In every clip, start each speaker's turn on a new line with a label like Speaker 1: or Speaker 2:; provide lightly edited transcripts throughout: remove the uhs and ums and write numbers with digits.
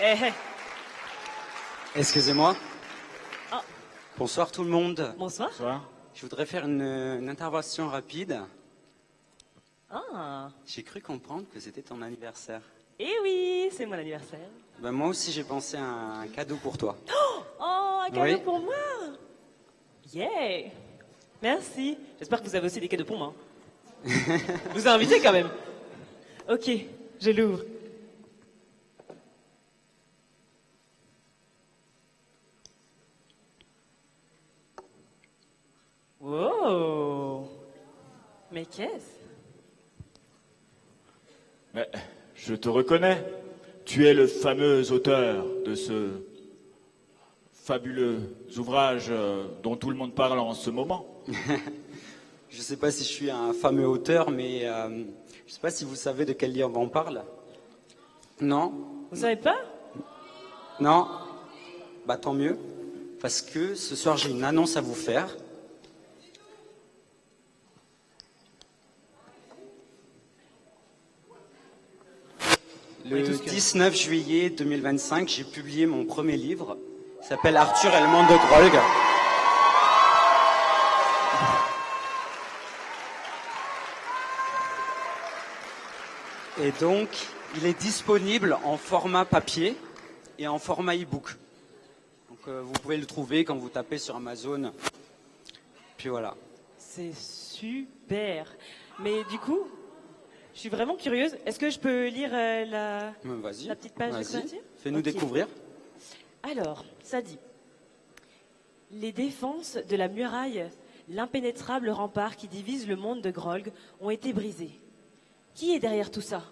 Speaker 1: Eh, eh.
Speaker 2: Excusez-moi.
Speaker 1: Ah.
Speaker 2: Bonsoir tout le monde.
Speaker 1: Bonsoir.
Speaker 3: Bonsoir.
Speaker 2: Je voudrais faire une intervention rapide.
Speaker 1: Ah.
Speaker 2: J'ai cru comprendre que c'était ton anniversaire.
Speaker 1: Eh oui, c'est mon anniversaire.
Speaker 2: Ben, moi aussi j'ai pensé à un cadeau pour toi.
Speaker 1: Oh, un cadeau
Speaker 2: Oui.
Speaker 1: pour moi. Yeah. Merci. J'espère que vous avez aussi des cadeaux pour moi. Je vous ai invité quand même. Ok, je l'ouvre. Wow. Mais qu'est-ce?
Speaker 3: Mais je te reconnais. Tu es le fameux auteur de ce fabuleux ouvrage dont tout le monde parle en ce moment.
Speaker 2: Je sais pas si je suis un fameux auteur, mais je sais pas si vous savez de quel livre on parle. Non?
Speaker 1: Vous savez pas?
Speaker 2: Non? Bah tant mieux. Parce que ce soir j'ai une annonce à vous faire. Le 19 juillet 2025, j'ai publié mon premier livre. Il s'appelle Arthur et le monde de Grolg. Et donc, il est disponible en format papier et en format e-book. Donc, vous pouvez le trouver quand vous tapez sur Amazon. Puis voilà.
Speaker 1: C'est super. Mais du coup, je suis vraiment curieuse. Est-ce que je peux lire
Speaker 2: Vas-y.
Speaker 1: la petite page de
Speaker 2: Vas-y.
Speaker 1: couverture?
Speaker 2: Fais-nous
Speaker 1: Ok.
Speaker 2: découvrir.
Speaker 1: Alors, ça dit: les défenses de la muraille, l'impénétrable rempart qui divise le monde de Grolg, ont été brisées. Qui est derrière tout ça?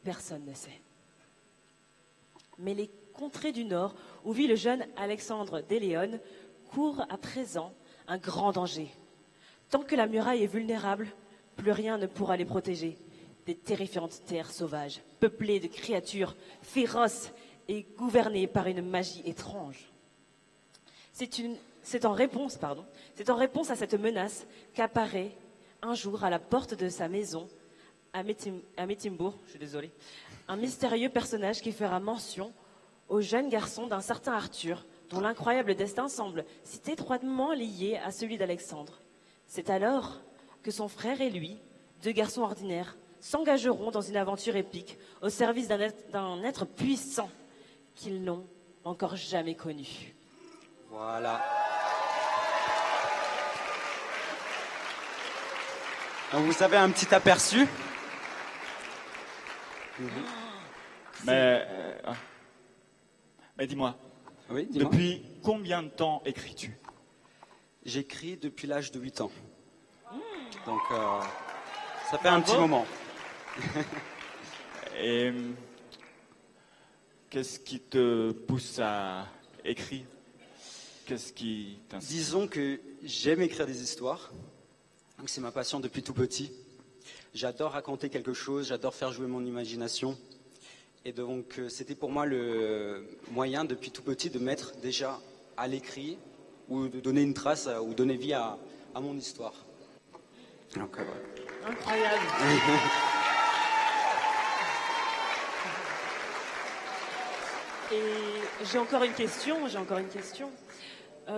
Speaker 1: Personne ne sait. Mais les contrées du Nord, où vit le jeune Alexandre d'Éléon, courent à présent un grand danger. Tant que la muraille est vulnérable, plus rien ne pourra les protéger. Des terrifiantes terres sauvages, peuplées de créatures féroces et gouvernées par une magie étrange. C'est en réponse à cette menace qu'apparaît un jour à la porte de sa maison à Métimbourg, je suis désolée, un mystérieux personnage qui fera mention au jeune garçon d'un certain Arthur, dont l'incroyable destin semble si étroitement lié à celui d'Alexandre. C'est alors que son frère et lui, deux garçons ordinaires, s'engageront dans une aventure épique au service d'un être puissant qu'ils n'ont encore jamais connu.
Speaker 2: Voilà. Donc, vous avez un petit aperçu.
Speaker 3: Mais, mais dis-moi,
Speaker 2: Oui, dis-moi.
Speaker 3: depuis combien de temps écris-tu?
Speaker 2: J'écris depuis l'âge de 8 ans. Donc, ça fait un petit moment.
Speaker 3: Et qu'est-ce qui te pousse à écrire? Qu'est-ce qui t'incite?
Speaker 2: Disons que j'aime écrire des histoires. Donc, c'est ma passion depuis tout petit. J'adore raconter quelque chose, j'adore faire jouer mon imagination. Et donc, c'était pour moi le moyen, depuis tout petit, de mettre déjà à l'écrit ou de donner une trace ou donner vie à mon histoire. Donc, voilà.
Speaker 1: Incroyable. Et j'ai encore une question.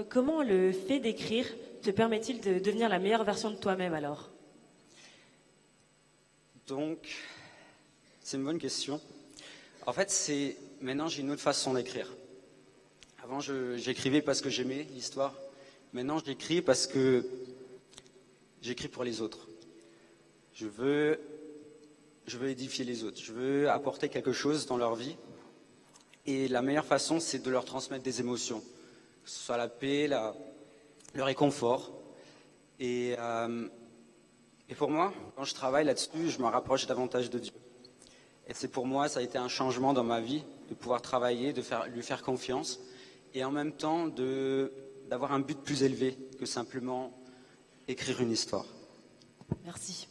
Speaker 1: Comment le fait d'écrire te permet-il de devenir la meilleure version de toi-même alors?
Speaker 2: Donc, c'est une bonne question. En fait, maintenant j'ai une autre façon d'écrire. Avant, j'écrivais parce que j'aimais l'histoire. Maintenant, j'écris parce que j'écris pour les autres. Je veux édifier les autres. Je veux apporter quelque chose dans leur vie. Et la meilleure façon, c'est de leur transmettre des émotions. Que ce soit la paix, le réconfort. Et pour moi, quand je travaille là-dessus, je me rapproche davantage de Dieu. Et c'est pour moi, ça a été un changement dans ma vie, de pouvoir travailler, lui faire confiance, et en même temps d'avoir un but plus élevé que simplement écrire une histoire.
Speaker 1: Merci.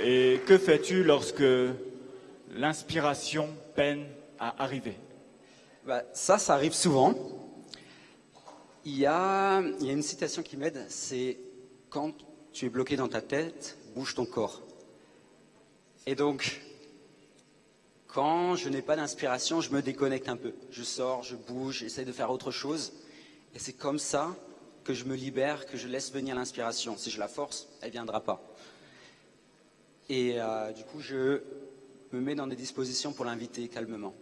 Speaker 3: Et que fais-tu lorsque l'inspiration peine à arriver?
Speaker 2: Ça arrive souvent. Il y a une citation qui m'aide, c'est « Quand tu es bloqué dans ta tête, bouge ton corps ». Et donc, quand je n'ai pas d'inspiration, je me déconnecte un peu. Je sors, je bouge, j'essaie de faire autre chose. Et c'est comme ça que je me libère, que je laisse venir l'inspiration. Si je la force, elle ne viendra pas. Et du coup, je me mets dans des dispositions pour l'inviter calmement.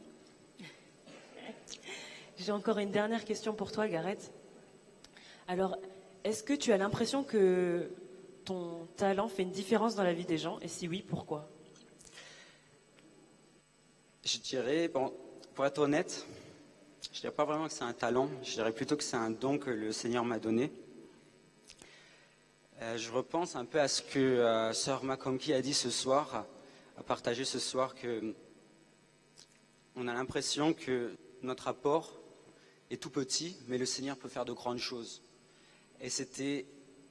Speaker 1: J'ai encore une dernière question pour toi, Gareth. Alors, est-ce que tu as l'impression que ton talent fait une différence dans la vie des gens? Et si oui, pourquoi?
Speaker 2: Je dirais, bon, pour être honnête, je dirais pas vraiment que c'est un talent, je dirais plutôt que c'est un don que le Seigneur m'a donné. Je repense un peu à ce que Sœur Makonki a dit ce soir, a partagé ce soir, que on a l'impression que notre apport est tout petit, mais le Seigneur peut faire de grandes choses. Et c'était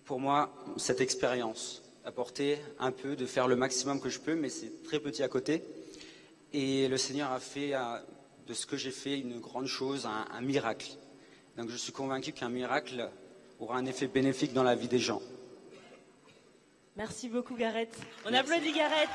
Speaker 2: pour moi cette expérience, apporter un peu, de faire le maximum que je peux, mais c'est très petit à côté. Et le Seigneur a fait de ce que j'ai fait une grande chose, un miracle. Donc je suis convaincu qu'un miracle aura un effet bénéfique dans la vie des gens.
Speaker 1: Merci beaucoup, Gareth. On
Speaker 2: Merci.
Speaker 1: applaudit Gareth.